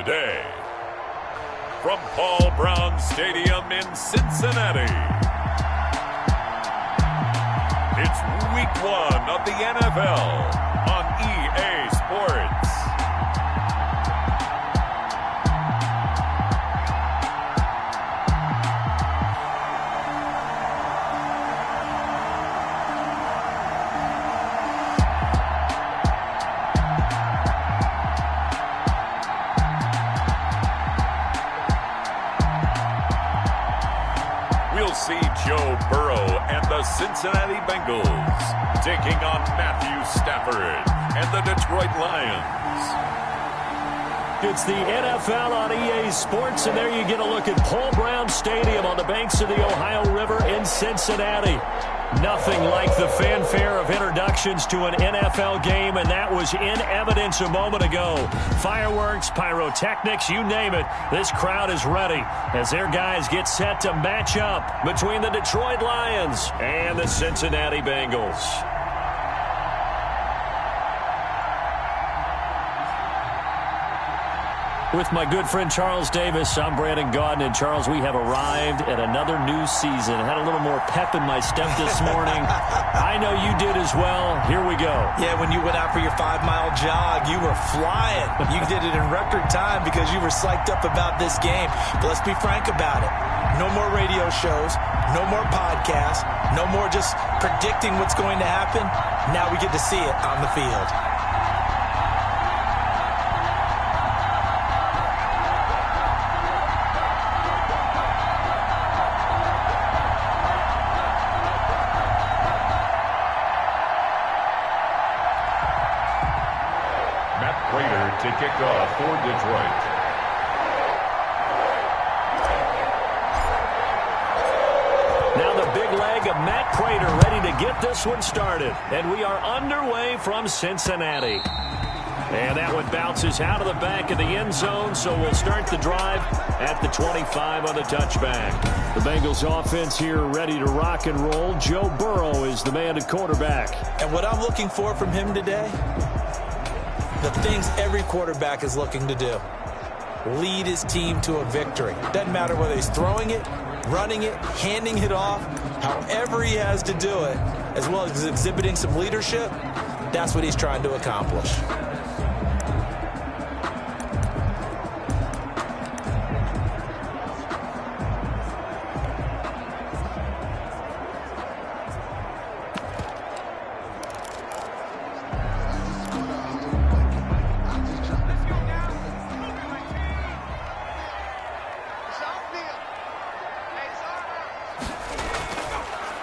Today, from Paul Brown Stadium in Cincinnati, it's Week 1 of the NFL on EA Sports. We'll see Joe Burrow and the Cincinnati Bengals taking on Matthew Stafford and the Detroit Lions. It's the NFL on EA Sports, and there you get a look at Paul Brown Stadium on the banks of the Ohio River in Cincinnati. Nothing like the fanfare of introductions to an NFL game, and that was in evidence a moment ago. Fireworks, pyrotechnics, you name it. This crowd is ready as their guys get set to match up between the Detroit Lions and the Cincinnati Bengals. With my good friend Charles Davis, I'm Brandon Gaudin. And Charles, we have arrived at another new season. I had a little more pep in my step this morning. I know you did as well. Here we go. Yeah, when you went out for your 5-mile jog, you were flying. You did it in record time because you were psyched up about this game. But let's be frank about it. No more radio shows, no more podcasts, no more just predicting what's going to happen. Now we get to see it on the field. To kick off for Detroit. Now the big leg of Matt Prater ready to get this one started. And we are underway from Cincinnati. And that one bounces out of the back of the end zone, so we'll start the drive at the 25 on the touchback. The Bengals offense here ready to rock and roll. Joe Burrow is the man at quarterback. And what I'm looking for from him today, the things every quarterback is looking to do. Lead his team to a victory. Doesn't matter whether he's throwing it, running it, handing it off, however he has to do it, as well as exhibiting some leadership, that's what he's trying to accomplish.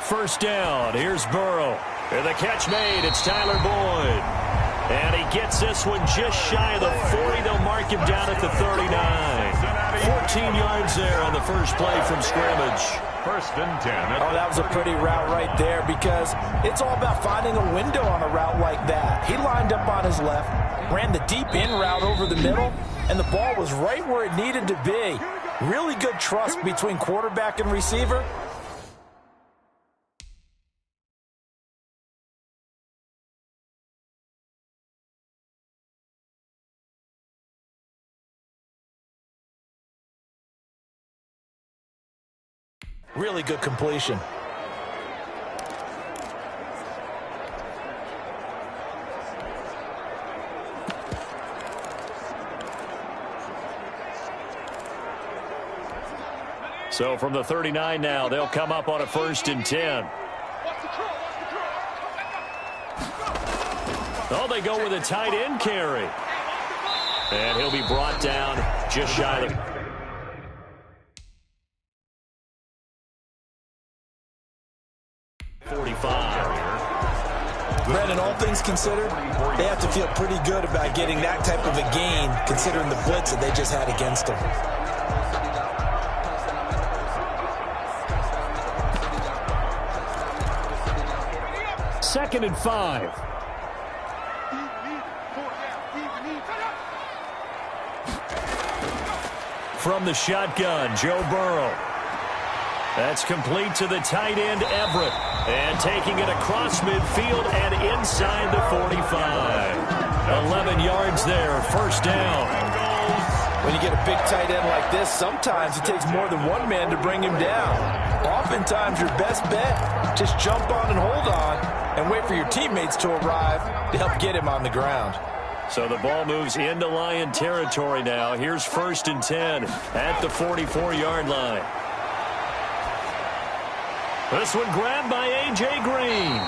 First down. Here's Burrow. And the catch made. It's Tyler Boyd. And he gets this one just shy of the 40. They'll mark him down at the 39. 14 yards there on the first play from scrimmage. First and 10. Oh, that was a pretty route right there because it's all about finding a window on a route like that. He lined up on his left, ran the deep in route over the middle, and the ball was right where it needed to be. Really good trust between quarterback and receiver. Really good completion. So from the 39 now, they'll come up on a first and 10. Oh, they go with a tight end carry. And he'll be brought down just shy of the 45. Brandon, all things considered, they have to feel pretty good about getting that type of a gain, considering the blitz that they just had against them. Second and 5. From the shotgun, Joe Burrow. That's complete to the tight end, Everett. And taking it across midfield and inside the 45. 11 yards there, first down. Bengals When you get a big tight end like this, sometimes it takes more than one man to bring him down. Oftentimes, your best bet, just jump on and hold on and wait for your teammates to arrive to help get him on the ground. So the ball moves into Lion territory now. Here's 1st and 10 at the 44-yard line. This one grabbed by A.J. Green.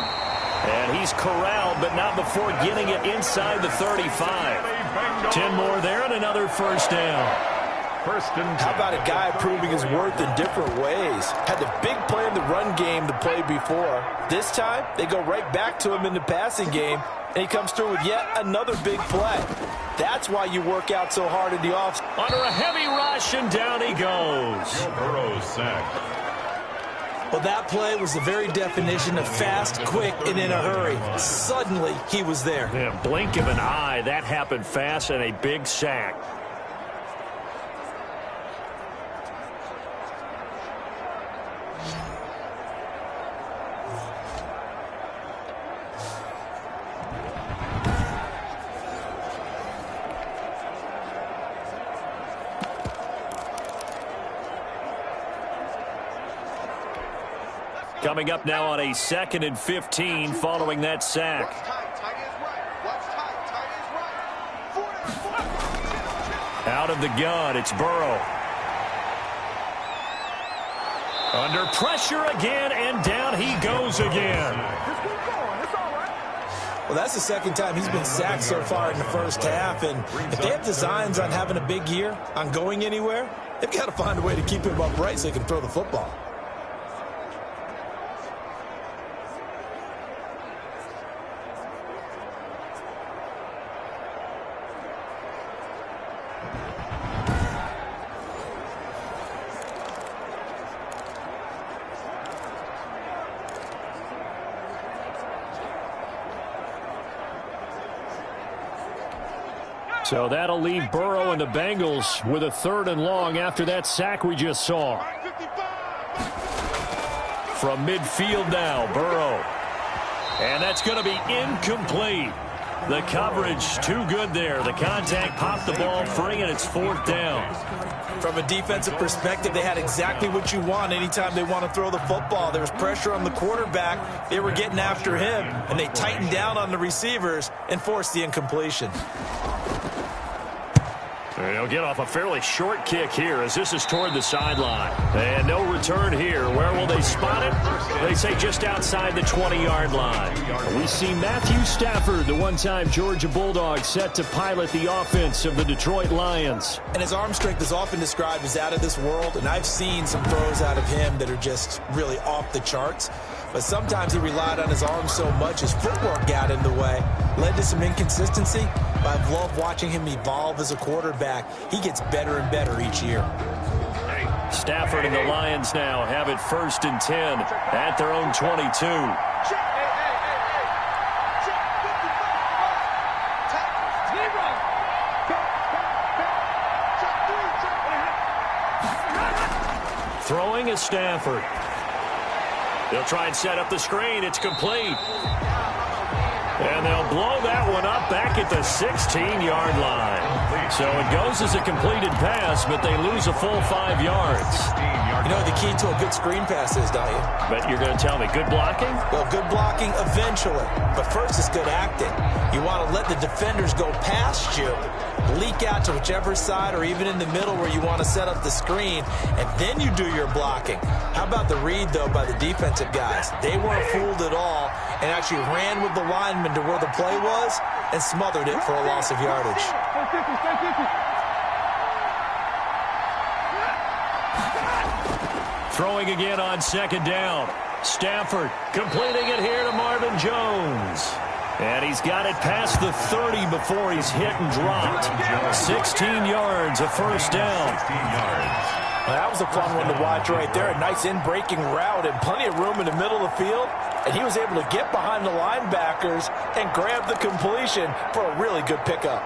And he's corralled, but not before getting it inside the 35. 10 more there and another 1st down. How about a guy proving his worth in different ways? Had the big play in the run game to play before. This time, they go right back to him in the passing game, and he comes through with yet another big play. That's why you work out so hard in the off. Under a heavy rush, and down he goes. Joe Burrow sacked. Well, that play was the very definition of fast, quick, and in a hurry. Suddenly, he was there. Yeah, blink of an eye. That happened fast, and a big sack. Coming up now on a 2nd and 15 following that sack. Out of the gun, it's Burrow. Under pressure again, and down he goes again. Well, that's the 2nd time he's been sacked so far in the first half, and if they have designs on having a big year, on going anywhere, they've got to find a way to keep him upright so he can throw the football. So that'll leave Burrow and the Bengals with a 3rd and long after that sack we just saw. From midfield now, Burrow. And that's going to be incomplete. The coverage too good there. The contact popped the ball free, and it's 4th down. From a defensive perspective, they had exactly what you want anytime they want to throw the football. There was pressure on the quarterback. They were getting after him, and they tightened down on the receivers and forced the incompletion. They'll get off a fairly short kick here as this is toward the sideline. And no return here. Where will they spot it? They say just outside the 20-yard line. We see Matthew Stafford, the one-time Georgia Bulldog, set to pilot the offense of the Detroit Lions. And his arm strength is often described as out of this world, and I've seen some throws out of him that are just really off the charts. But sometimes he relied on his arm so much, his footwork got in the way, led to some inconsistency. But I've loved watching him evolve as a quarterback. He gets better and better each year. Stafford and the Lions now have it 1st and 10 at their own 22. Throwing is Stafford. They'll try and set up the screen. It's complete. And they'll blow that one up back at the 16-yard line. So it goes as a completed pass, but they lose a full 5 yards. You know what the key to a good screen pass is, don't you? But you're going to tell me good blocking? Well, good blocking eventually. But first, it's good acting. You want to let the defenders go past you, leak out to whichever side or even in the middle where you want to set up the screen, and then you do your blocking. How about the read, though, by the defensive guys? They weren't fooled at all and actually ran with the lineman to where the play was and smothered it for a loss of yardage. Throwing again on 2nd down. Stafford completing it here to Marvin Jones. And he's got it past the 30 before he's hit and dropped. 16 yards, a 1st down. 16 yards. Well, that was a fun one to watch right there. A nice in-breaking route and plenty of room in the middle of the field. And he was able to get behind the linebackers and grab the completion for a really good pickup.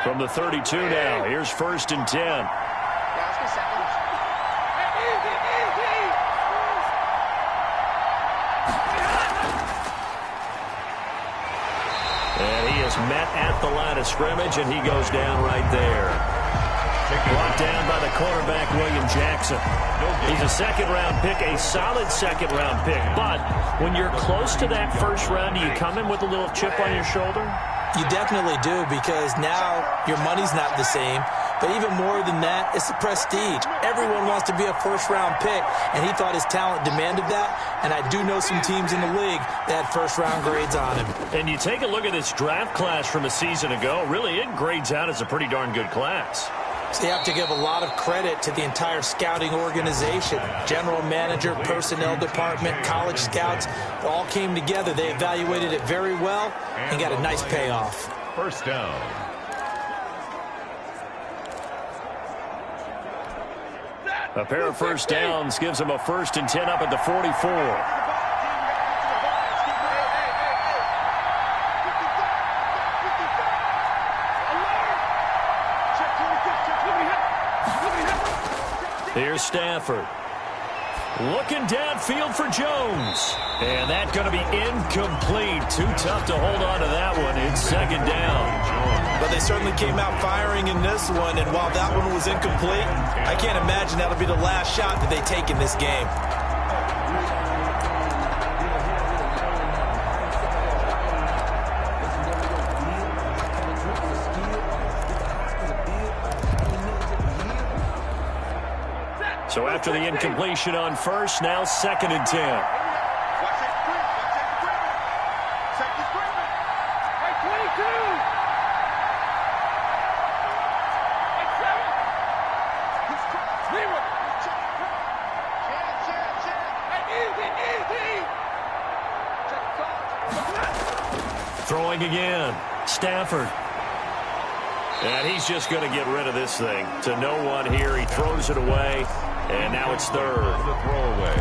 From the 32 now, here's 1st and 10. And he is met at the line of scrimmage, and he goes down right there. Brought down by the cornerback, William Jackson. He's a second-round pick, a solid second-round pick. But when you're close to that first round, do you come in with a little chip on your shoulder? You definitely do, because now your money's not the same. But even more than that, it's the prestige. Everyone wants to be a first-round pick, and he thought his talent demanded that. And I do know some teams in the league that had first-round grades on him. And you take a look at this draft class from a season ago, really it grades out as a pretty darn good class. So you have to give a lot of credit to the entire scouting organization. General manager, personnel department, college scouts, it all came together. They evaluated it very well and got a nice payoff. First down. A pair of first downs gives him a 1st and 10 up at the 44. Here's Stafford. Looking downfield for Jones. And that's going to be incomplete. Too tough to hold on to that one. It's 2nd down. But they certainly came out firing in this one, and while that one was incomplete, I can't imagine that'll be the last shot that they take in this game. So after the incompletion on first, now 2nd and 10. Throwing again. Stafford. And he's just going to get rid of this thing. To no one here. He throws it away. And now it's 3rd. The throwaway.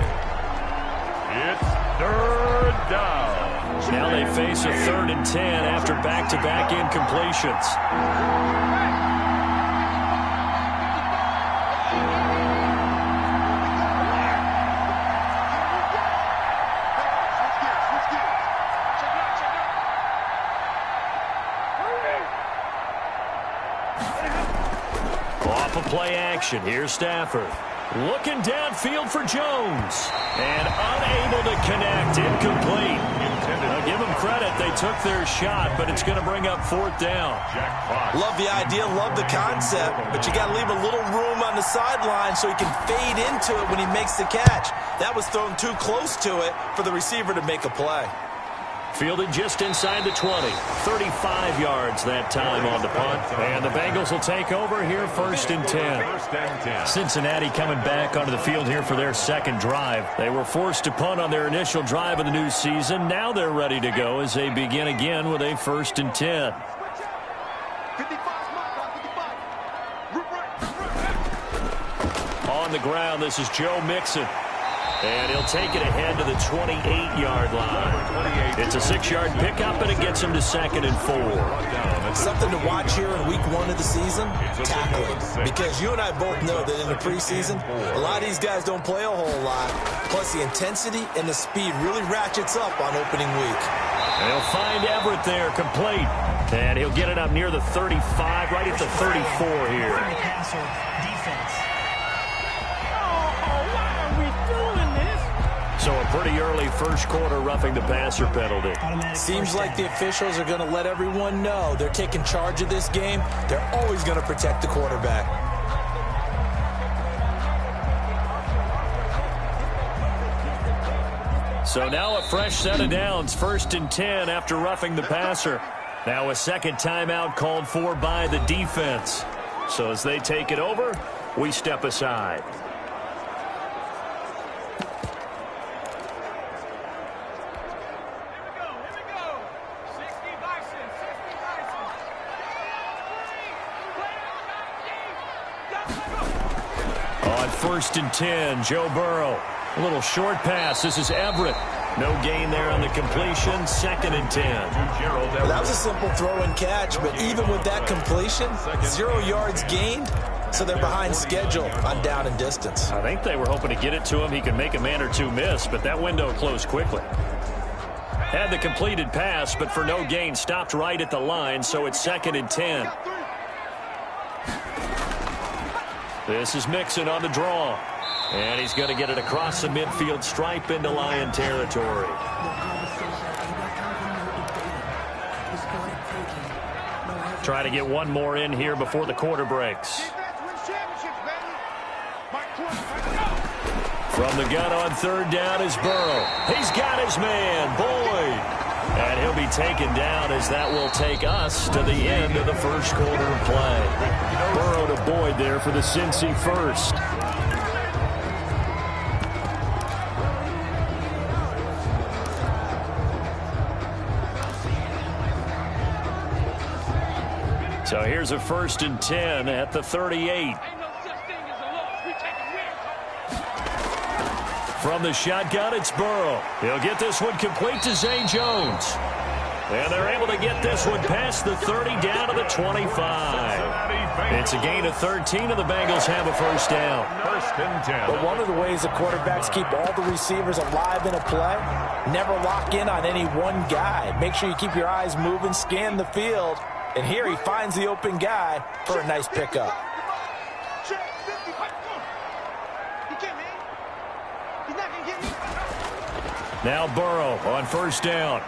It's 3rd down. Now they face a 3rd and 10 after back-to-back incompletions. Off of play action. Here's Stafford. Looking downfield for Jones. And unable to connect. Incomplete. Now give them credit. They took their shot, but it's going to bring up 4th down. Love the idea, love the concept, but you got to leave a little room on the sideline so he can fade into it when he makes the catch. That was thrown too close to it for the receiver to make a play. Fielded just inside the 20. 35 yards that time on the punt. And the Bengals will take over here 1st and 10. Cincinnati coming back onto the field here for their 2nd drive. They were forced to punt on their initial drive of the new season. Now they're ready to go as they begin again with a 1st and 10. On the ground, this is Joe Mixon. And he'll take it ahead to the 28-yard line. It's a 6-yard pickup, and it gets him to 2nd and 4. Something to watch here in week 1 of the season, tackling. Because you and I both know that in the preseason, a lot of these guys don't play a whole lot. Plus, the intensity and the speed really ratchets up on opening week. And he'll find Everett there, complete. And he'll get it up near the 35, right at the 34 here. So a pretty early first quarter roughing the passer penalty. Seems like the officials are going to let everyone know they're taking charge of this game. They're always going to protect the quarterback. So now a fresh set of downs, 1st and 10 after roughing the passer. Now a 2nd timeout called for by the defense. So as they take it over, we step aside. On 1st and 10, Joe Burrow. A little short pass. This is Everett. No gain there on the completion. 2nd and 10. Well, that was a simple throw and catch, but even with that completion, 0 yards gained, so they're behind schedule on down and distance. I think they were hoping to get it to him. He could make a man or two miss, but that window closed quickly. Had the completed pass, but for no gain, stopped right at the line, so it's 2nd and 10. This is Mixon on the draw. And he's going to get it across the midfield stripe into Lion territory. Try to get one more in here before the quarter breaks. From the gun on 3rd down is Burrow. He's got his man, Boyd. And he'll be taken down as that will take us to the end of the first quarter of play. Burrow to Boyd there for the Cincy first. So here's a 1st and 10 at the 38. From the shotgun, it's Burrow. He'll get this one complete to Zay Jones. And they're able to get this one past the 30 down to the 25. It's a gain of 13, and the Bengals have a 1st down. 1st and 10. But one of the ways the quarterbacks keep all the receivers alive in a play, never lock in on any one guy. Make sure you keep your eyes moving, scan the field. And here he finds the open guy for a nice pickup. Now Burrow on 1st down.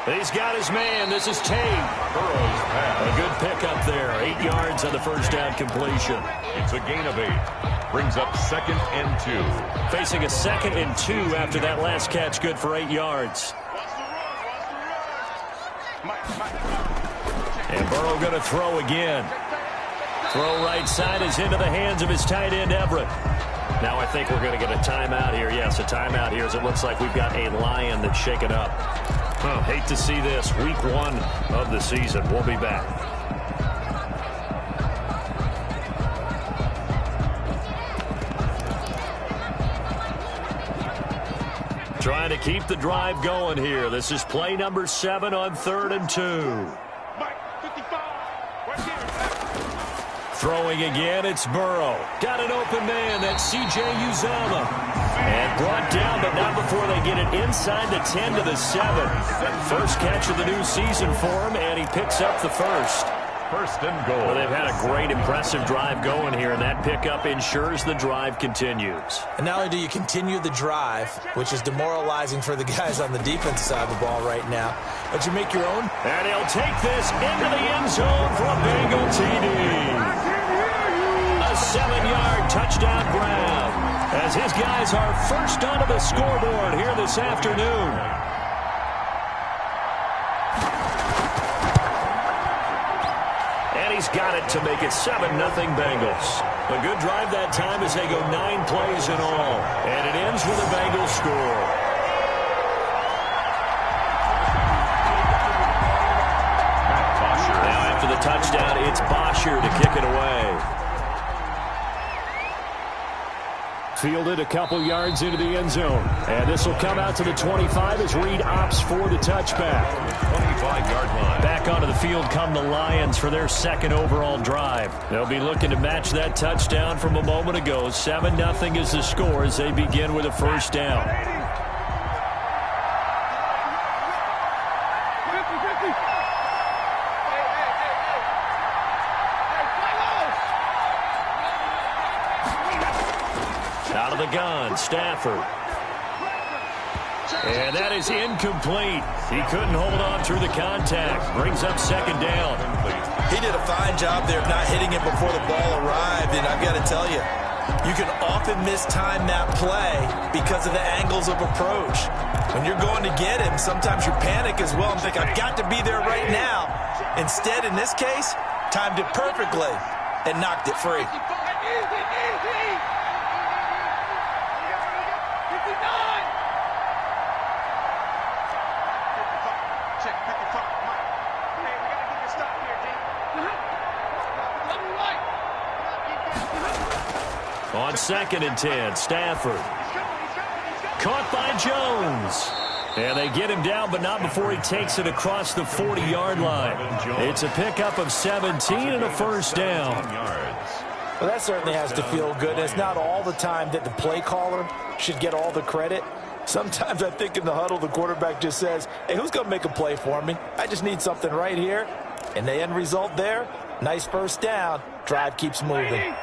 He's got his man. This is Tate. Burrow's pass. A good pickup there. 8 yards on the 1st down completion. It's a gain of 8. Brings up 2nd and 2. Facing a 2nd and 2 after that last catch. Good for 8 yards. And Burrow going to throw again. Throw right side is into the hands of his tight end, Everett. Now I think we're going to get a timeout here. Yes, a timeout here as it looks like we've got a Lion that's shaken up. Hate to see this. Week 1 of the season. We'll be back. Trying to keep the drive going here. This is play number 7 on 3rd and 2. Throwing again, it's Burrow. Got an open man, that's C.J. Uzomah. And brought down, but not before they get it inside the 10 to the 7. First catch of the new season for him, and he picks up the 1st. 1st and goal. Well, they've had a great, impressive drive going here, and that pickup ensures the drive continues. And not only do you continue the drive, which is demoralizing for the guys on the defensive side of the ball right now, but you make your own. And he'll take this into the end zone for a Bengal TD. A 7-yard touchdown grab as his guys are first onto the scoreboard here this afternoon. And he's got it to make it 7-0 Bengals. A good drive that time as they go 9 plays in all. And it ends with a Bengals score. Now after the touchdown, it's Bosher to kick it away. Fielded a couple yards into the end zone. And this will come out to the 25 as Reed opts for the touchback. 25-yard line. Back onto the field come the Lions for their 2nd overall drive. They'll be looking to match that touchdown from a moment ago. 7-0 is the score as they begin with a 1st down. Out of the gun, Stafford. And that is incomplete. He couldn't hold on through the contact. Brings up 2nd down. He did a fine job there of not hitting it before the ball arrived, and I've got to tell you, you can often mistime that play because of the angles of approach. When you're going to get him, sometimes you panic as well and think, I've got to be there right now. Instead, in this case, timed it perfectly and knocked it free. On 2nd and 10, Stafford. Caught by Jones. And they get him down, but not before he takes it across the 40-yard line. It's a pickup of 17 and a first down. Well, that certainly has to feel good. It's not all the time that the play caller should get all the credit. Sometimes I think in the huddle, the quarterback just says, hey, who's going to make a play for me? I just need something right here. And the end result there, nice first down. Drive keeps moving.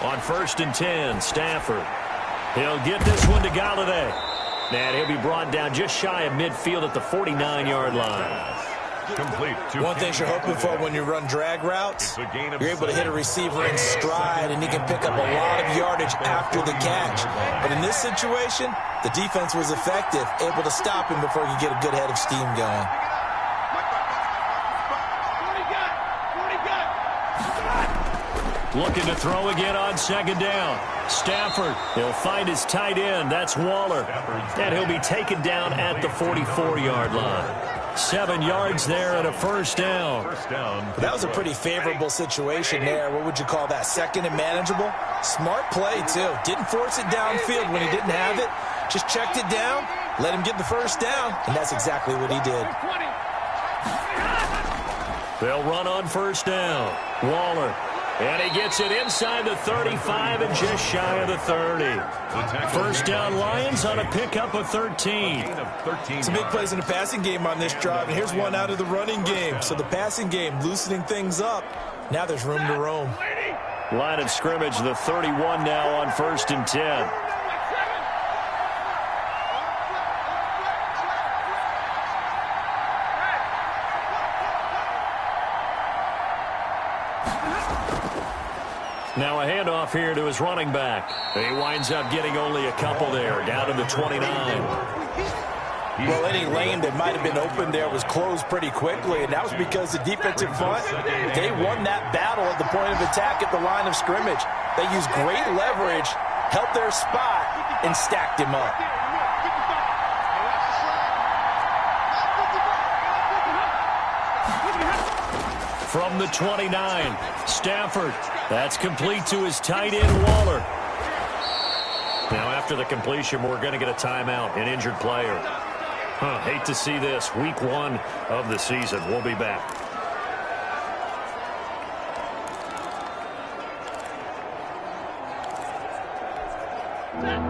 On 1st and 10, Stafford. He'll get this one to Galladay. And he'll be brought down just shy of midfield at the 49-yard line. One thing you're hoping for when you run drag routes, you're able to hit a receiver in stride, and he can pick up a lot of yardage after the catch. But in this situation, the defense was effective, able to stop him before he could get a good head of steam going. Looking to throw again on 2nd down. Stafford, he'll find his tight end. That's Waller. And he'll be taken down at the 44-yard line. 7 yards there and a first down. That was a pretty favorable situation there. What would you call that? 2nd and manageable? Smart play, too. Didn't force it downfield when he didn't have it. Just checked it down, let him get the first down, and that's exactly what he did. They'll run on 1st down. Waller. And he gets it inside the 35 and just shy of the 30. First down Lions on a pickup of 13. Some big plays in the passing game on this drive, and here's one out of the running game. So the passing game loosening things up. Now there's room to roam. Line of scrimmage, the 31 now on 1st and 10. Now a handoff here to his running back. He winds up getting only a couple there, down to the 29. Well, any lane that might have been open there was closed pretty quickly, and that was because the defensive front, they won that battle at the point of attack at the line of scrimmage. They used great leverage, held their spot, and stacked him up. From the 29, Stafford. That's complete to his tight end, Waller. Now, after the completion, we're going to get a timeout, an injured player. Hate to see this. Week 1 of the season. We'll be back.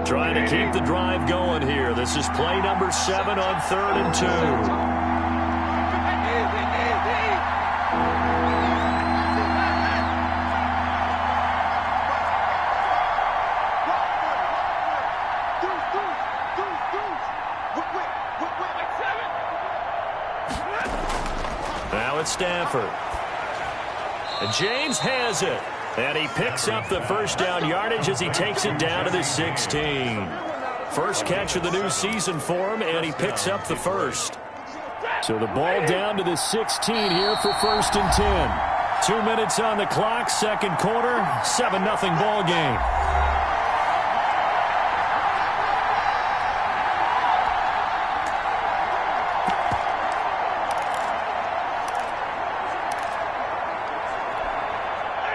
Trying to keep the drive going here. This is play number 7 on 3rd and 2. Stafford. And James has it. And he picks up the first down yardage as he takes it down to the 16. First catch of the new season for him, and he picks up the first. So the ball down to the 16 here for 1st and 10. 2 minutes on the clock, 2nd quarter, 7-0 ball game.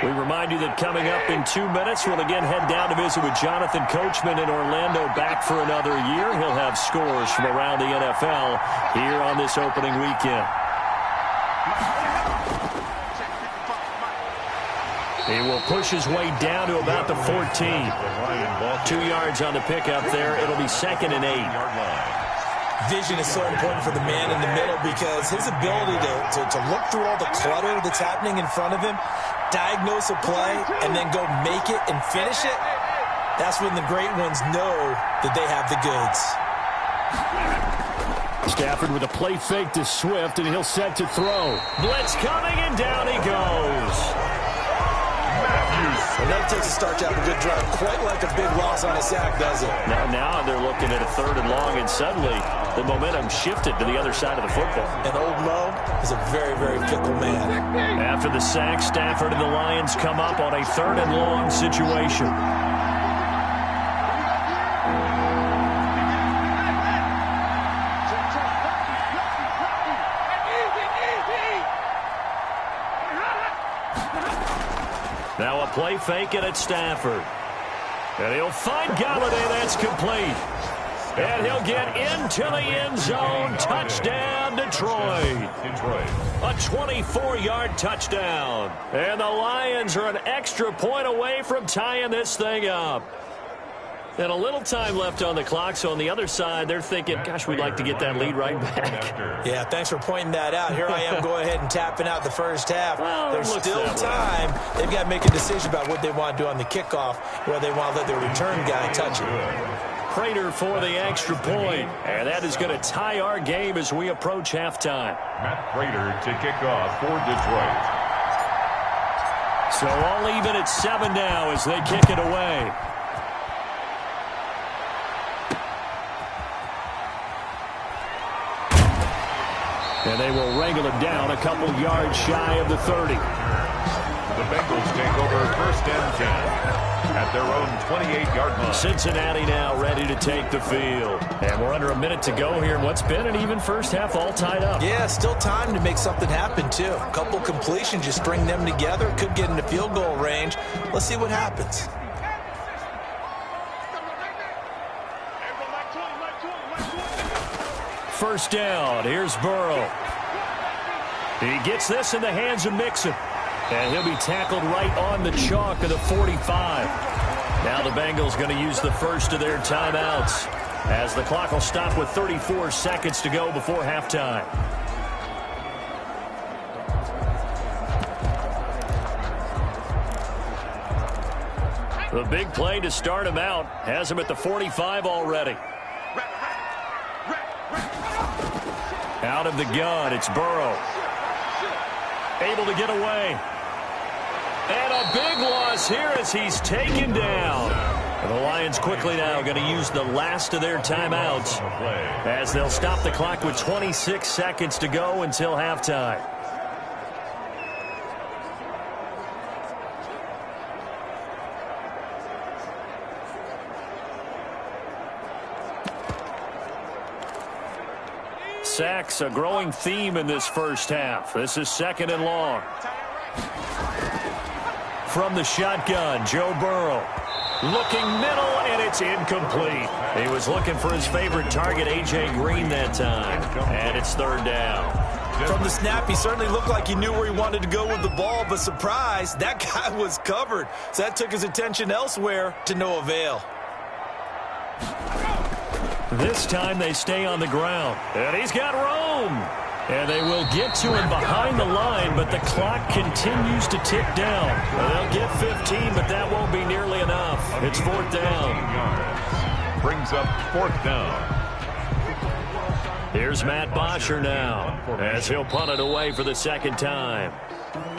We remind you that coming up in 2 minutes, we'll again head down to visit with Jonathan Coachman in Orlando, back for another year. He'll have scores from around the NFL here on this opening weekend. He will push his way down to about the 14. 2 yards on the pickup there. It'll be 2nd and 8. Vision is so important for the man in the middle because his ability to look through all the clutter that's happening in front of him, diagnose a play, and then go make it and finish it, that's when the great ones know that they have the goods. Stafford with a play fake to Swift, and he'll set to throw. Blitz coming, and down he goes. It never takes a start to have a good drive. Quite like a big loss on a sack, does it? Now they're looking at a 3rd and long, and suddenly the momentum shifted to the other side of the football. And old Mo is a very, very fickle man. After the sack, Stafford and the Lions come up on a 3rd and long situation. Now a play fake and it's Stafford. And he'll find Galladay. That's complete. And he'll get into the end zone. Touchdown, Detroit. A 24-yard touchdown. And the Lions are an extra point away from tying this thing up. And a little time left on the clock, so on the other side, they're thinking, gosh, we'd like to get that lead right back. Yeah, thanks for pointing that out. Here I am going ahead and tapping out the first half. Well, there's still time. They've got to make a decision about what they want to do on the kickoff, where they want to let their return guy touch it. Prater for the extra point, and that is going to tie our game as we approach halftime. Matt Prater to kick off for Detroit. So all even at 7 now as they kick it away. And they will wrangle it down a couple yards shy of the 30. The Bengals take over first and 10 at their own 28-yard line. Cincinnati now ready to take the field. And we're under a minute to go here in what's been an even first half, all tied up. Yeah, still time to make something happen, too. A couple completions, just string them together. Could get into field goal range. Let's see what happens. First down. Here's Burrow. He gets this in the hands of Mixon. And he'll be tackled right on the chalk of the 45. Now the Bengals going to use the first of their timeouts, as the clock will stop with 34 seconds to go before halftime. The big play to start him out has him at the 45 already. Out of the gun, it's Burrow. Able to get away. And a big loss here as he's taken down. And the Lions quickly now going to use the last of their timeouts, as they'll stop the clock with 26 seconds to go until halftime. Sacks, a growing theme in this first half. This is second and long. From the shotgun, Joe Burrow. Looking middle, and it's incomplete. He was looking for his favorite target, A.J. Green, that time. And it's third down. From the snap, he certainly looked like he knew where he wanted to go with the ball, but surprise, that guy was covered. So that took his attention elsewhere to no avail. This time they stay on the ground. And he's got room. And they will get to him behind the line, but the clock continues to tick down. They'll get 15, but that won't be nearly enough. It's fourth down. Brings up fourth down. Here's Matt Bosher now, as he'll punt it away for the second time.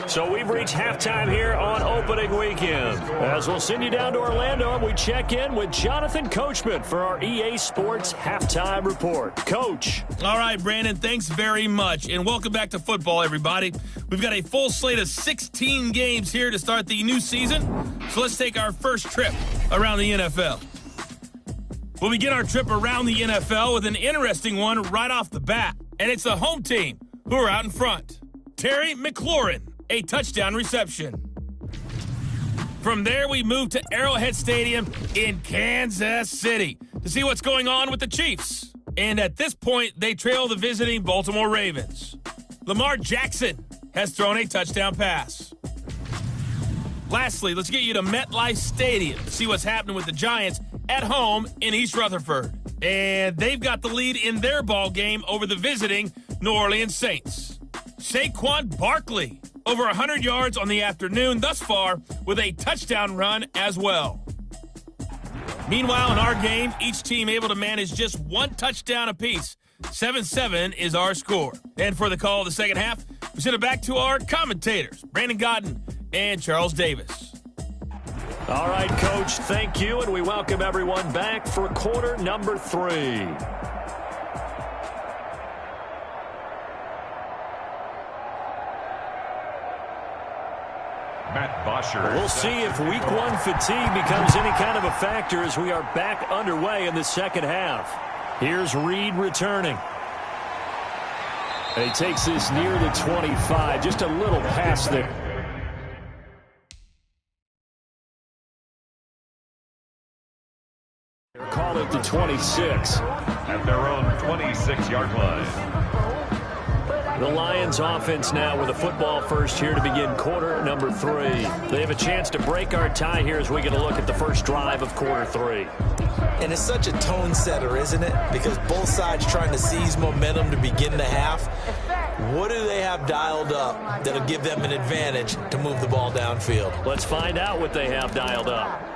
So we've reached halftime here on opening weekend. As we'll send you down to Orlando, and we check in with Jonathan Coachman for our EA Sports Halftime Report. Coach. All right, Brandon, thanks very much. And welcome back to football, everybody. We've got a full slate of 16 games here to start the new season. So let's take our first trip around the NFL. We'll begin our trip around the NFL with an interesting one right off the bat. And it's the home team who are out in front. Terry McLaurin, a touchdown reception. From there, we move to Arrowhead Stadium in Kansas City to see what's going on with the Chiefs. And at this point, they trail the visiting Baltimore Ravens. Lamar Jackson has thrown a touchdown pass. Lastly, let's get you to MetLife Stadium to see what's happening with the Giants at home in East Rutherford. And they've got the lead in their ball game over the visiting New Orleans Saints. Saquon Barkley, over 100 yards on the afternoon thus far with a touchdown run as well. Meanwhile, in our game, each team able to manage just one touchdown apiece. 7-7 is our score. And for the call of the second half, we send it back to our commentators, Brandon Godden and Charles Davis. All right, Coach, thank you, and we welcome everyone back for quarter number 3. Matt Bosher. We'll see if week 1 fatigue becomes any kind of a factor as we are back underway in the second half. Here's Reed returning. And he takes this near the 25, just a little past there. 26. At their own 26-yard line. The Lions offense now with a football first here to begin quarter number 3. They have a chance to break our tie here as we get a look at the first drive of quarter 3. And it's such a tone setter, isn't it? Because both sides trying to seize momentum to begin the half. What do they have dialed up that'll give them an advantage to move the ball downfield? Let's find out what they have dialed up.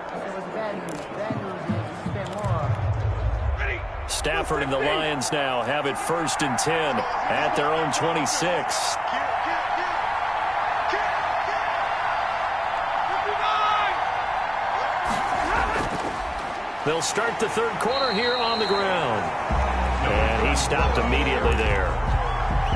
Stafford and the Lions now have it 1st and 10 at their own 26. They'll start the third quarter here on the ground. And he stopped immediately there.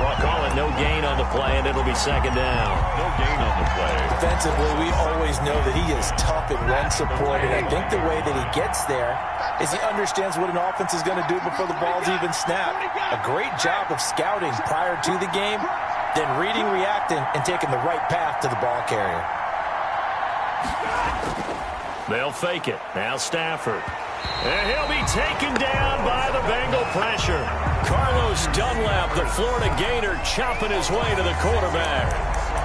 We'll call it no gain on the play, and it'll be 2nd down. No gain on the play. Defensively, we always know that he is tough in run support, and I think the way that he gets there is he understands what an offense is going to do before the ball's even snapped. A great job of scouting prior to the game, then reading, reacting, and taking the right path to the ball carrier. They'll fake it. Now Stafford. And he'll be taken down by the Bengal pressure. Carlos Dunlap, the Florida Gator, chopping his way to the quarterback.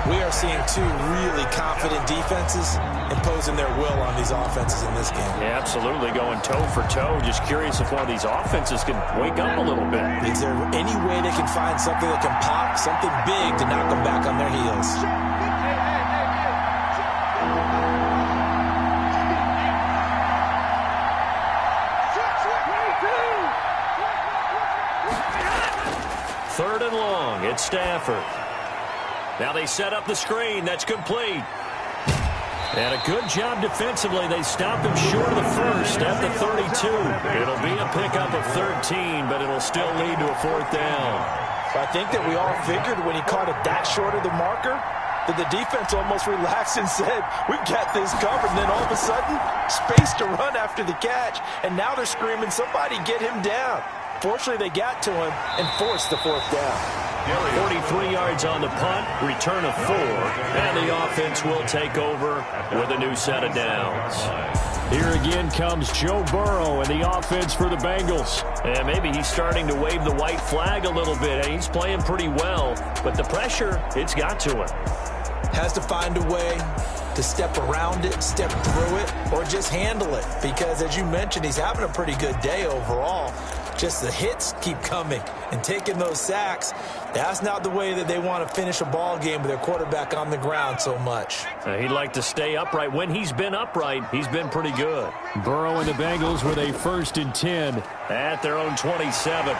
We are seeing two really confident defenses imposing their will on these offenses in this game. Yeah, absolutely, going toe for toe. Just curious if one of these offenses can wake up a little bit. Is there any way they can find something that can pop, something big to knock them back on their heels? Third and long, it's Stafford. Now they set up the screen. That's complete. And a good job defensively. They stopped him short of the first at the 32. It'll be a pickup of 13, but it'll still lead to a 4th down. I think that we all figured when he caught it that short of the marker that the defense almost relaxed and said, we've got this covered. And then all of a sudden, space to run after the catch. And now they're screaming, somebody get him down. Fortunately, they got to him and forced the 4th down. 43 yards on the punt, return of 4, and the offense will take over with a new set of downs. Here again comes Joe Burrow and the offense for the Bengals. And maybe he's starting to wave the white flag a little bit. He's playing pretty well, but the pressure, it's got to him. Has to find a way to step around it, step through it, or just handle it. Because, as you mentioned, he's having a pretty good day overall. Just the hits keep coming and taking those sacks. That's not the way that they want to finish a ball game with their quarterback on the ground so much. He'd like to stay upright. When he's been upright, he's been pretty good. Burrow and the Bengals with a 1st and 10 at their own 27.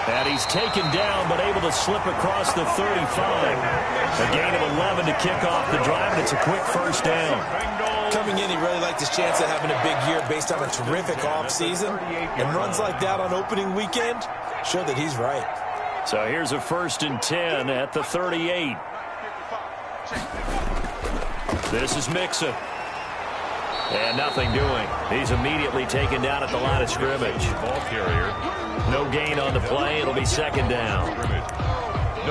And he's taken down, but able to slip across the 35. A gain of 11 to kick off the drive, and it's a quick 1st down. Coming in, he really liked his chance at having a big year based on a terrific offseason. And runs like that on opening weekend show that he's right. So here's a 1st and 10 at the 38. This is Mixon. And nothing doing. He's immediately taken down at the line of scrimmage. Ball carrier. No gain on the play. It'll be 2nd down.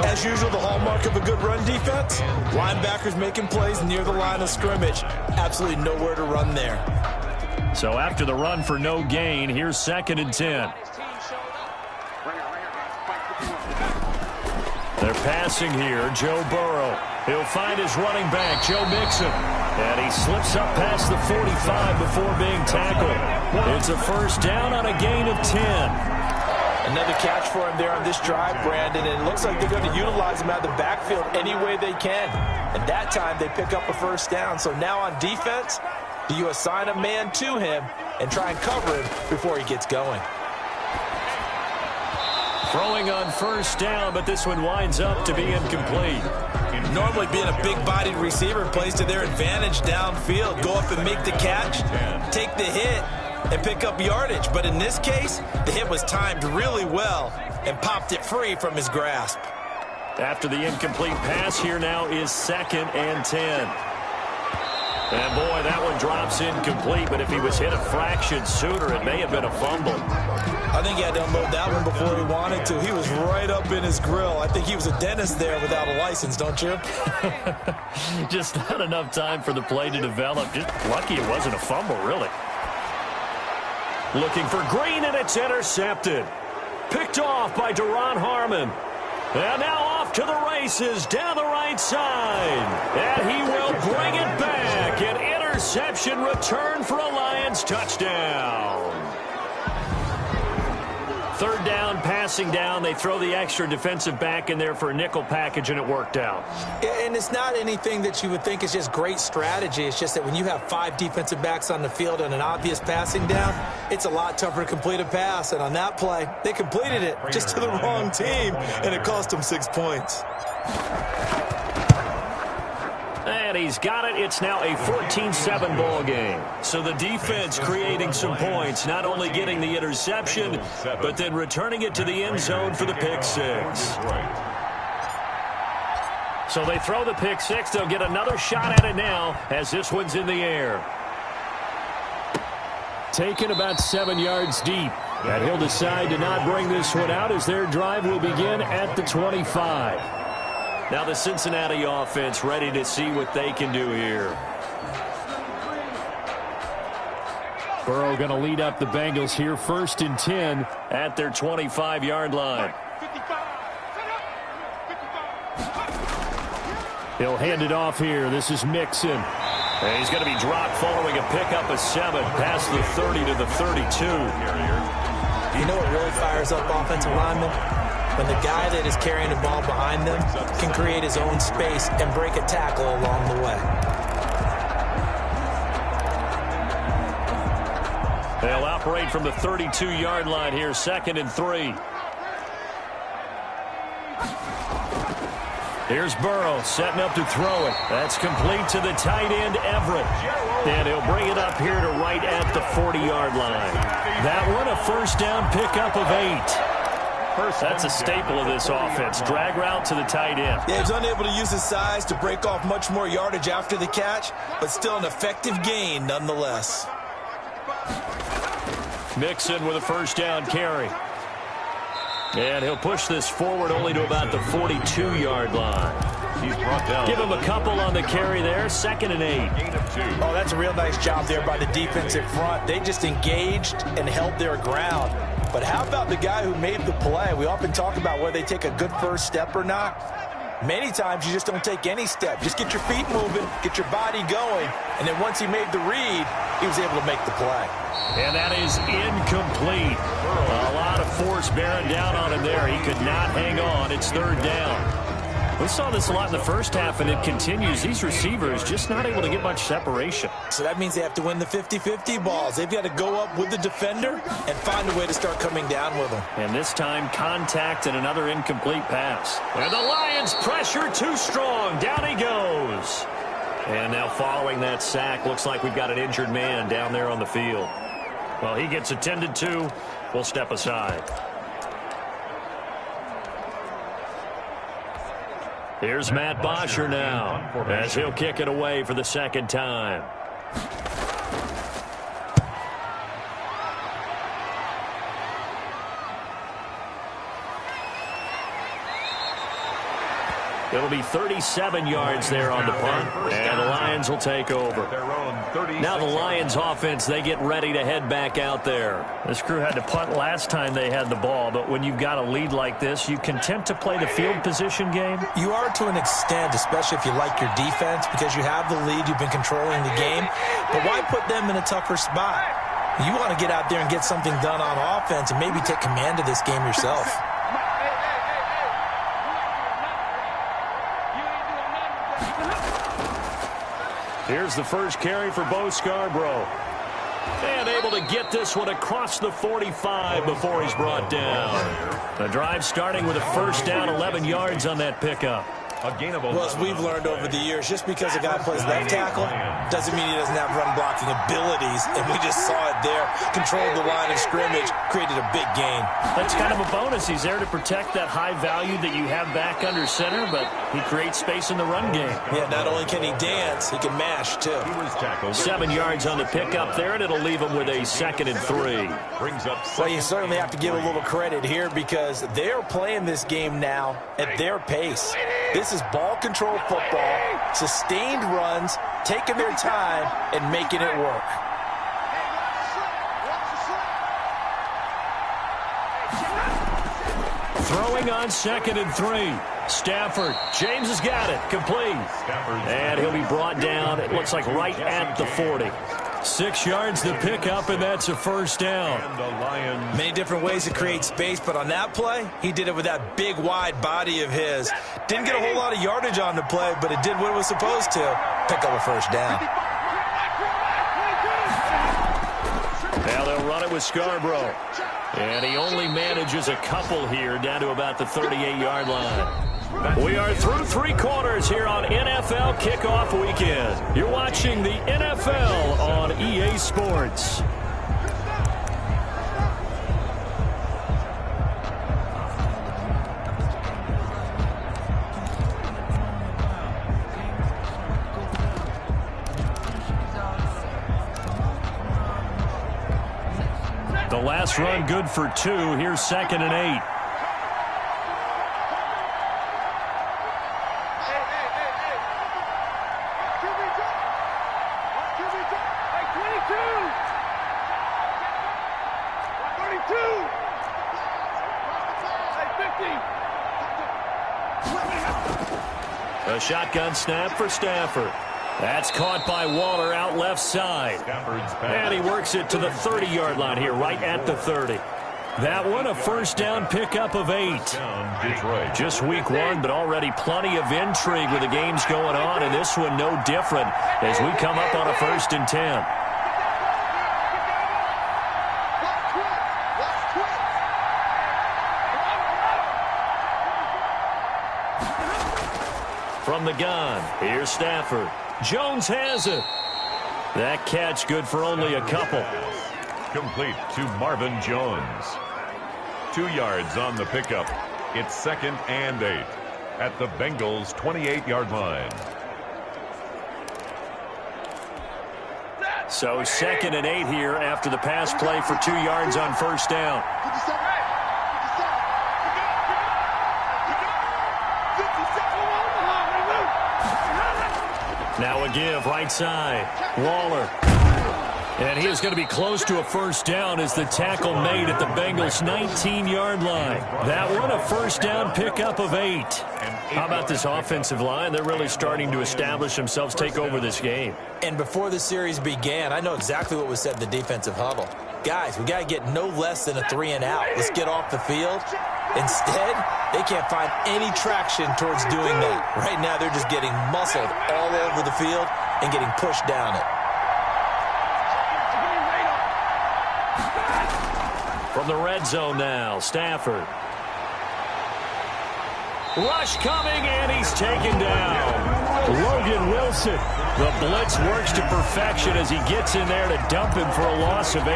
As usual, the hallmark of a good run defense, linebackers making plays near the line of scrimmage. Absolutely nowhere to run there. So after the run for no gain, here's 2nd and 10. They're passing here. Joe Burrow. He'll find his running back, Joe Mixon. And he slips up past the 45 before being tackled. It's a 1st down on a gain of 10. Another catch for him there on this drive, Brandon, and it looks like they're going to utilize him out of the backfield any way they can. And that time they pick up a 1st down. So now on defense, do you assign a man to him and try and cover him before he gets going? Throwing on 1st down, but this one winds up to be incomplete. Normally being a big-bodied receiver plays to their advantage downfield. Go up and make the catch, take the hit, and pick up yardage. But in this case, the hit was timed really well and popped it free from his grasp. After the incomplete pass, here now is 2nd and 10. And boy, that one drops incomplete, but if he was hit a fraction sooner, it may have been a fumble. I think he had to unload that one before he wanted to. He was right up in his grill. I think he was a dentist there without a license, don't you? Just not enough time for the play to develop. Just lucky it wasn't a fumble, really. Looking for Green, and it's intercepted. Picked off by Duron Harmon. And now off to the races down the right side. And he will bring it back. An interception return for a Lions touchdown. Third down, passing down. They throw the extra defensive back in there for a nickel package, and it worked out. And it's not anything that you would think is just great strategy. It's just that when you have 5 defensive backs on the field on an obvious passing down, it's a lot tougher to complete a pass. And on that play, they completed it just to the wrong team, and it cost them 6 points. And he's got it. It's now a 14-7 ball game. So the defense creating some points, not only getting the interception, but then returning it to the end zone for the pick six. So they throw the pick six. They'll get another shot at it now as this one's in the air. Taken about 7 yards deep. And he'll decide to not bring this one out as their drive will begin at the 25. Now the Cincinnati offense ready to see what they can do here. Burrow going to lead up the Bengals here, 1st and 10 at their 25-yard line. He'll hand it off here. This is Mixon. And he's going to be dropped following a pickup of 7 past the 30 to the 32. You know what really fires up offensive linemen? When the guy that is carrying the ball behind them can create his own space and break a tackle along the way. They'll operate from the 32-yard line here, 2nd and 3. Here's Burrow setting up to throw it. That's complete to the tight end, Everett. And he'll bring it up here to right at the 40-yard line. That one a first down pickup of 8. That's a staple of this offense. Drag route to the tight end. Yeah, he's unable to use his size to break off much more yardage after the catch, but still an effective gain nonetheless. Mixon with a first down carry. And he'll push this forward only to about the 42-yard line. He's brought down. Give him a couple on the carry there. 2nd and 8. Oh, that's a real nice job there by the defensive front. They just engaged and held their ground. But how about the guy who made the play? We often talk about whether they take a good first step or not. Many times you just don't take any step. Just get your feet moving, get your body going, and then once he made the read, he was able to make the play. And that is incomplete. A lot of force bearing down on him there. He could not hang on. It's 3rd down. We saw this a lot in the first half, and it continues. These receivers just not able to get much separation. So that means they have to win the 50-50 balls. They've got to go up with the defender and find a way to start coming down with them. And this time, contact and another incomplete pass. And the Lions pressure too strong. Down he goes. And now following that sack, looks like we've got an injured man down there on the field. Well, he gets attended to. We'll step aside. Here's Matt Bosher now as he'll kick it away for the 2nd time. It'll be 37 yards there on the punt, and the Lions will take over. Now the Lions offense, they get ready to head back out there. This crew had to punt last time they had the ball, but when you've got a lead like this, you content to play the field position game? You are to an extent, especially if you like your defense, because you have the lead, you've been controlling the game. But why put them in a tougher spot? You want to get out there and get something done on offense and maybe take command of this game yourself. Here's the first carry for Bo Scarborough. And able to get this one across the 45 before he's brought down. The drive starting with a first down, 11 yards on that pickup. Well, as we've learned over the years, just because a guy plays left tackle doesn't mean he doesn't have run blocking abilities. And we just saw it there. Controlled the line of scrimmage, created a big gain. That's kind of a bonus. He's there to protect that high value that you have back under center, but he creates space in the run game. Yeah, not only can he dance, he can mash, too. 7 yards on the pickup there, and it'll leave him with a 2nd and 3. Well, you certainly have to give a little credit here because they're playing this game now at their pace. This is ball control football, sustained runs, taking their time and making it work. Throwing on 2nd and 3. Stafford. James has got it. Complete. And he'll be brought down, it looks like right at the 40. 6 yards the pickup, and that's a first down. Many different ways to create space, but on that play, he did it with that big, wide body of his. Didn't get a whole lot of yardage on the play, but it did what it was supposed to. Pick up a first down. Now they'll run it with Scarborough. And he only manages a couple here down to about the 38-yard line. We are through 3 quarters here on NFL Kickoff Weekend. You're watching the NFL on EA Sports. The last run good for 2. Here's 2nd and 8. A shotgun snap for Stafford. That's caught by Waller out left side. And he works it to the 30-yard line here, right at the 30. That one a first down pickup of 8. Just week 1, but already plenty of intrigue with the games going on, and this one no different as we come up on a 1st and 10. From the gun, here's Stafford. Jones has it. That catch good for only a couple. Complete to Marvin Jones. 2 yards on the pickup. It's 2nd and 8 at the Bengals' 28-yard line. So 2nd and 8 here after the pass play for 2 yards on first down. Now a give right side. Waller. And he is going to be close to a first down as the tackle made at the Bengals' 19-yard line. That one a first down pickup of 8. How about this offensive line? They're really starting to establish themselves, take over this game. And before the series began, I know exactly what was said in the defensive huddle. Guys, we got to get no less than a 3 and out. Let's get off the field. Instead, they can't find any traction towards doing that. Right now, they're just getting muscled all over the field and getting pushed down it. From the red zone now, Stafford. Rush coming, and he's taken down. Logan Wilson. The blitz works to perfection as he gets in there to dump him for a loss of 8.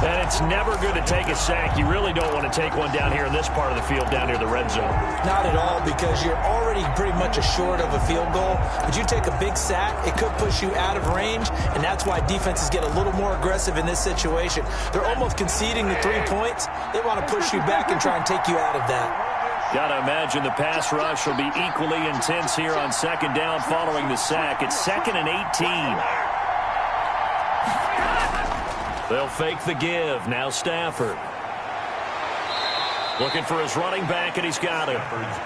And it's never good to take a sack. You really don't want to take one down here in this part of the field, down near the red zone. Not at all, because you're already pretty much assured of a field goal. But you take a big sack, it could push you out of range, and that's why defenses get a little more aggressive in this situation. They're almost conceding the 3 points. They want to push you back and try and take you out of that. Got to imagine the pass rush will be equally intense here on 2nd down following the sack. It's 2nd and 18. They'll fake the give. Now Stafford. Looking for his running back, and he's got him.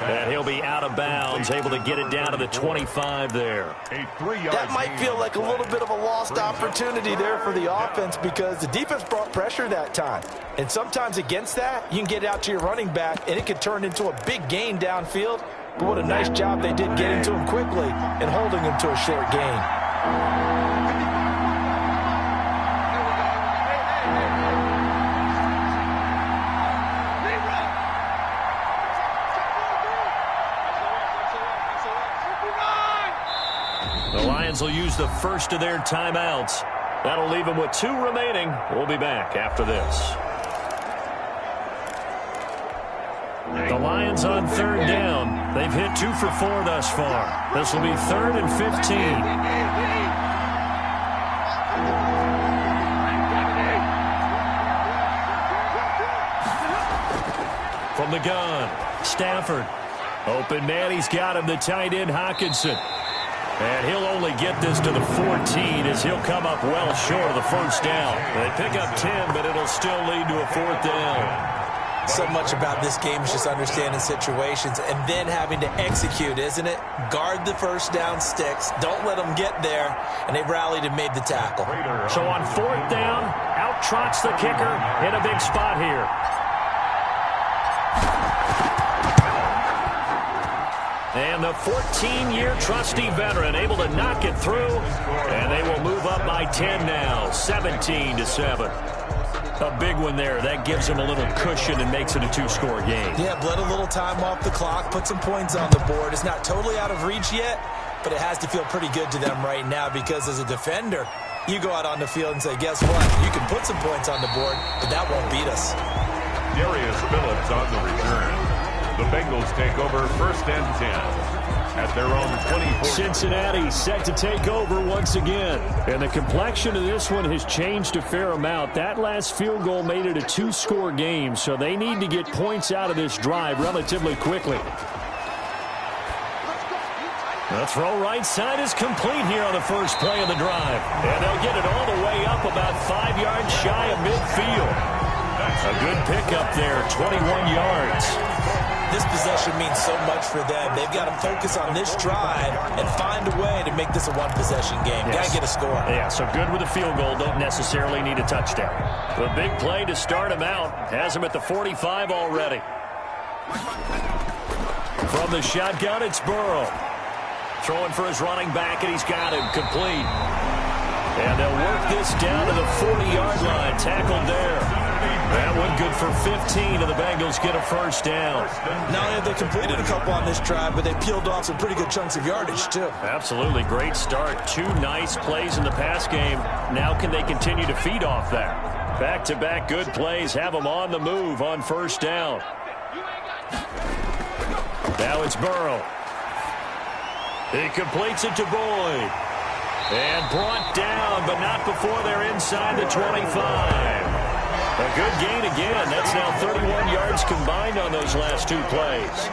And he'll be out of bounds, able to get it down to the 25 there. That might feel like a little bit of a lost opportunity there for the offense because the defense brought pressure that time. And sometimes against that, you can get out to your running back, and it could turn into a big gain downfield. But what a nice job they did getting to him quickly and holding him to a short gain. The Lions will use the first of their timeouts. That'll leave them with 2 remaining. We'll be back after this. The Lions on 3rd down. They've hit 2 for 4 thus far. This will be 3rd and 15. From the gun, Stafford. Open man, he's got him, the tight end, Hockenson. And he'll only get this to the 14 as he'll come up well short of the first down. They pick up 10, but it'll still lead to a 4th down. So much about this game is just understanding situations and then having to execute, isn't it? Guard the first down sticks. Don't let them get there. And they rallied and made the tackle. So on fourth down, out trots the kicker in a big spot here. And the 14-year trusty veteran able to knock it through. And they will move up by 10 now, 17-7. A big one there. That gives them a little cushion and makes it a two-score game. Yeah, bled a little time off the clock, put some points on the board. It's not totally out of reach yet, but it has to feel pretty good to them right now because as a defender, you go out on the field and say, guess what? You can put some points on the board, but that won't beat us. Darius Phillips on the return. The Bengals take over first and 10 at their own 24. Cincinnati set to take over once again. And the complexion of this one has changed a fair amount. That last field goal made it a two-score game, so they need to get points out of this drive relatively quickly. The throw right side is complete here on the first play of the drive. And they'll get it all the way up about 5 yards shy of midfield. A good pickup there, 21 yards. This possession means so much for them. They've got to focus on this drive and find a way to make this a one-possession game. Yes. Got to get a score. Yeah, so good with a field goal. Don't necessarily need a touchdown. The big play to start him out has him at the 45 already. From the shotgun, it's Burrow. Throwing for his running back, and he's got him complete. And they'll work this down to the 40-yard line. Tackled there. That one good for 15, and the Bengals get a first down. Not only have they completed a couple on this drive, but they peeled off some pretty good chunks of yardage, too. Absolutely. Great start. 2 nice plays in the pass game. Now can they continue to feed off that? Back-to-back good plays have them on the move on first down. Now it's Burrow. He completes it to Boyd. And brought down, but not before they're inside the 25. A good gain again. That's now 31 yards combined on those last 2 plays.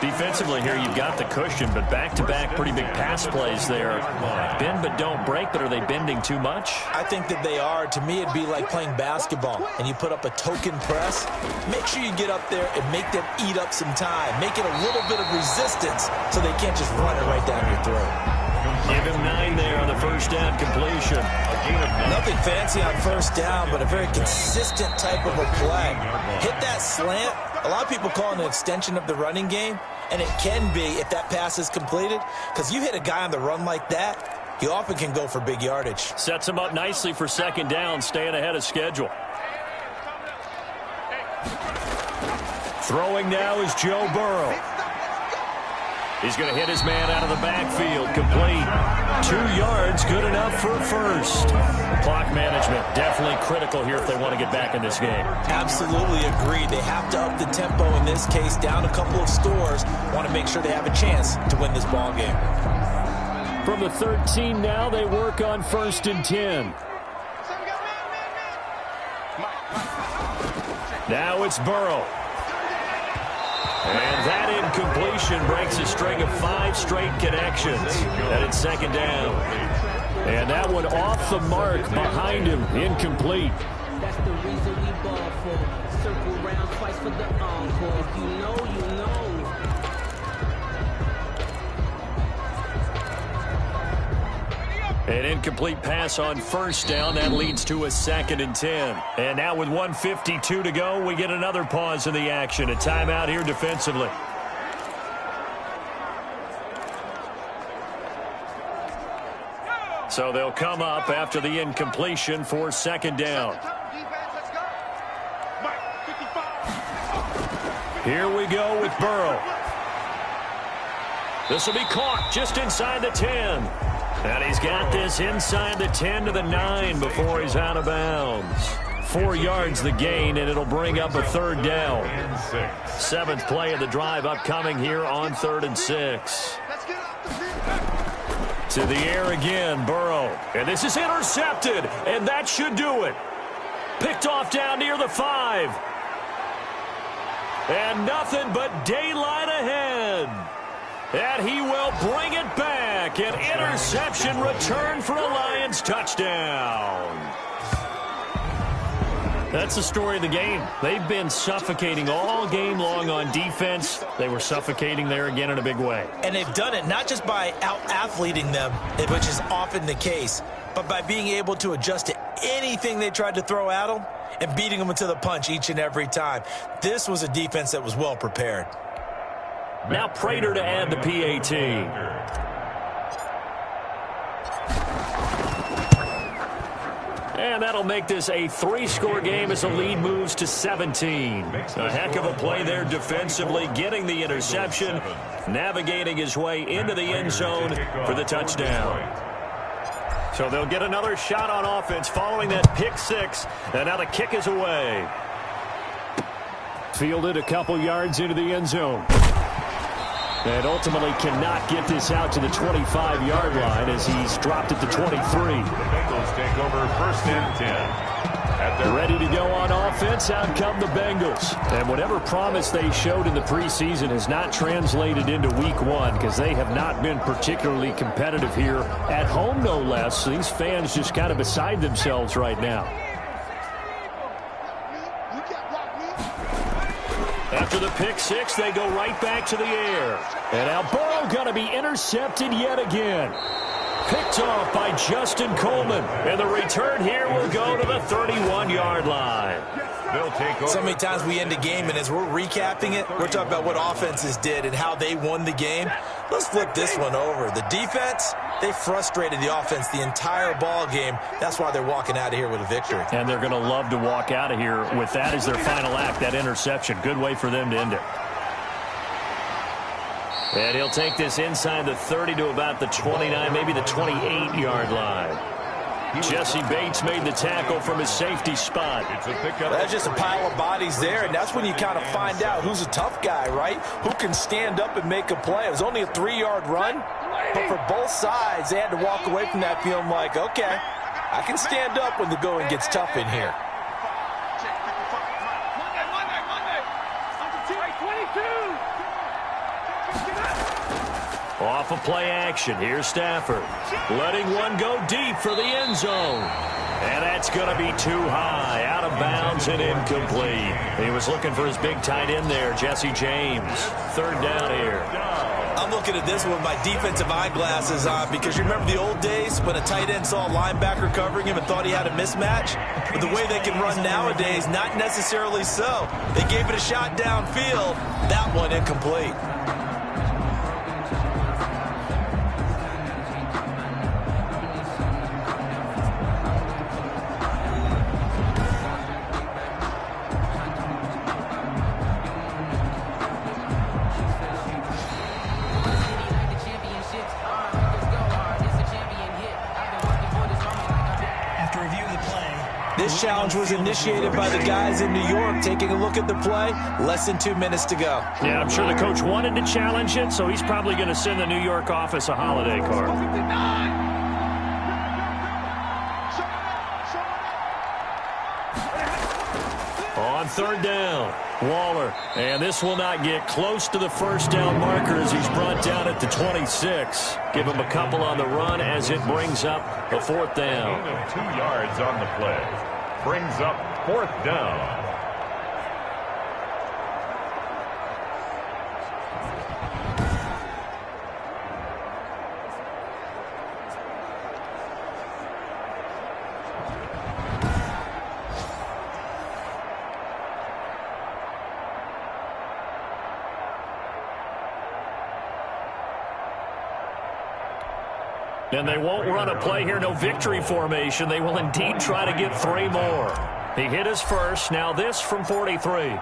Defensively here, you've got the cushion, but back-to-back pretty big pass plays there. Bend but don't break, but are they bending too much? I think that they are. To me, it'd be like playing basketball, and you put up a token press. Make sure you get up there and make them eat up some time. Make it a little bit of resistance so they can't just run it right down your throat. Give him 9 there on the first down completion. Nothing fancy on first down, but a very consistent type of a play. Hit that slant. A lot of people call it an extension of the running game, and it can be if that pass is completed, because you hit a guy on the run like that, he often can go for big yardage. Sets him up nicely for second down, staying ahead of schedule. Throwing now is Joe Burrow. He's going to hit his man out of the backfield. Complete. 2 yards, good enough for a first. Clock management, definitely critical here if they want to get back in this game. Absolutely agreed. They have to up the tempo in this case, down a couple of scores. Want to make sure they have a chance to win this ball game. From the 13 now, they work on first and 10. Now it's Burrow. And that incompletion breaks a string of 5 straight connections. And it's second down. And that one off the mark behind him, incomplete. That's the reason we ball for. Circle round twice for the encore. If you know, you know. An incomplete pass on first down. That leads to a second and 10. And now with 1:52 to go, we get another pause in the action. A timeout here defensively. So they'll come up after the incompletion for second down. Here we go with Burrow. This will be caught just inside the 10. And he's got this inside the 10 to the 9 before he's out of bounds. 4 yards the gain, and it'll bring up a third down. 7th play of the drive upcoming here on 3rd and 6. To the air again, Burrow. And this is intercepted, and that should do it. Picked off down near the 5. And nothing but daylight ahead. And he will bring it back. An interception return for a Lions touchdown. That's the story of the game. They've been suffocating all game long on defense. They were suffocating there again in a big way. And they've done it not just by out-athleting them, which is often the case, but by being able to adjust to anything they tried to throw at them and beating them into the punch each and every time. This was a defense that was well prepared. Now Prater to add the PAT. And that'll make this a 3-score game as the lead moves to 17. A heck of a play there defensively, getting the interception, navigating his way into the end zone for the touchdown. So they'll get another shot on offense following that pick six, and now the kick is away. Fielded a couple yards into the end zone. And ultimately cannot get this out to the 25-yard line as he's dropped it to 23. The Bengals take over 1st and 10. Ready to go on offense, out come the Bengals. And whatever promise they showed in the preseason has not translated into week one because they have not been particularly competitive here at home, no less. These fans just kind of beside themselves right now. After the pick six, they go right back to the air. And now Burrow going to be intercepted yet again. Picked off by Justin Coleman. And the return here will go to the 31-yard line. They'll take over. So many times we end a game, and as we're recapping it, we're talking about what offenses did and how they won the game. Let's flip this one over. The defense, they frustrated the offense the entire ball game. That's why they're walking out of here with a victory. And they're going to love to walk out of here with that as their final act, that interception. Good way for them to end it. And he'll take this inside the 30 to about the 29, maybe the 28-yard line. Jesse Bates made the tackle from his safety spot. It's a pickup. That's just a pile of bodies there, and that's when you kind of find out who's a tough guy, right? Who can stand up and make a play. It was only a 3-yard run, but for both sides, they had to walk away from that feeling like, okay, I can stand up when the going gets tough in here. Off of play action, here's Stafford. Letting one go deep for the end zone. And that's going to be too high, out of bounds and incomplete. He was looking for his big tight end there, Jesse James. 3rd down here. I'm looking at this one with my defensive eyeglasses on because you remember the old days when a tight end saw a linebacker covering him and thought he had a mismatch? But the way they can run nowadays, not necessarily so. They gave it a shot downfield. That one incomplete. This challenge was initiated by the guys in New York. Taking a look at the play, less than 2 minutes to go. Yeah, I'm sure the coach wanted to challenge it, so he's probably going to send the New York office a holiday card. On 3rd down, Waller. And this will not get close to the 1st down marker as he's brought down at the 26. Give him a couple on the run as it brings up a 4th down. 2 yards on the play. Brings up 4th down. And they won't run a play here, no victory formation. They will indeed try to get 3 more. He hit his first, now this from 43.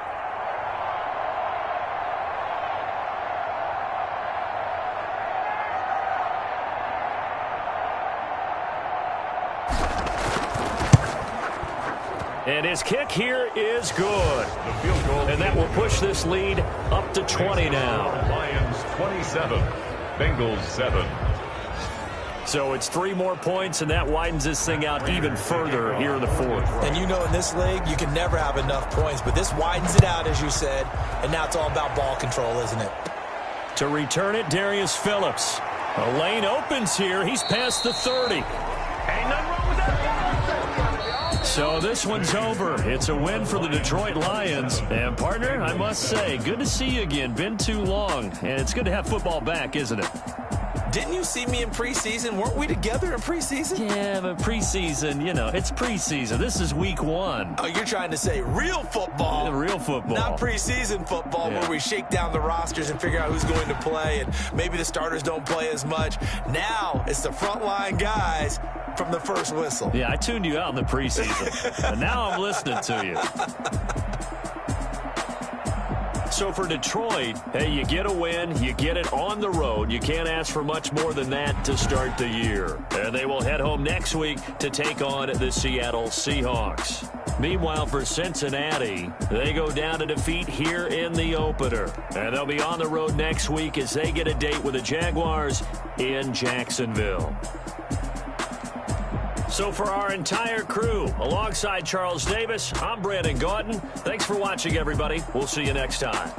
And his kick here is good. The field goal. And that will push this lead up to 20 now. Lions 27, Bengals 7. So it's 3 more points, and that widens this thing out even further here in the 4th. And you know in this league, you can never have enough points, but this widens it out, as you said, and now it's all about ball control, isn't it? To return it, Darius Phillips. A lane opens here. He's past the 30. Ain't nothing wrong with that. So this one's over. It's a win for the Detroit Lions. And, partner, I must say, good to see you again. Been too long. And it's good to have football back, isn't it? Didn't you see me in preseason? Weren't we together in preseason? Yeah, but preseason, you know, it's preseason. This is week 1. Oh, you're trying to say real football. Yeah, real football. Not preseason football where we shake down the rosters and figure out who's going to play, and maybe the starters don't play as much. Now it's the frontline guys from the first whistle. Yeah, I tuned you out in the preseason. And now I'm listening to you. So for Detroit, hey, you get a win, you get it on the road. You can't ask for much more than that to start the year. And they will head home next week to take on the Seattle Seahawks. Meanwhile, for Cincinnati, they go down to defeat here in the opener. And they'll be on the road next week as they get a date with the Jaguars in Jacksonville. So for our entire crew, alongside Charles Davis, I'm Brandon Gautin. Thanks for watching, everybody. We'll see you next time.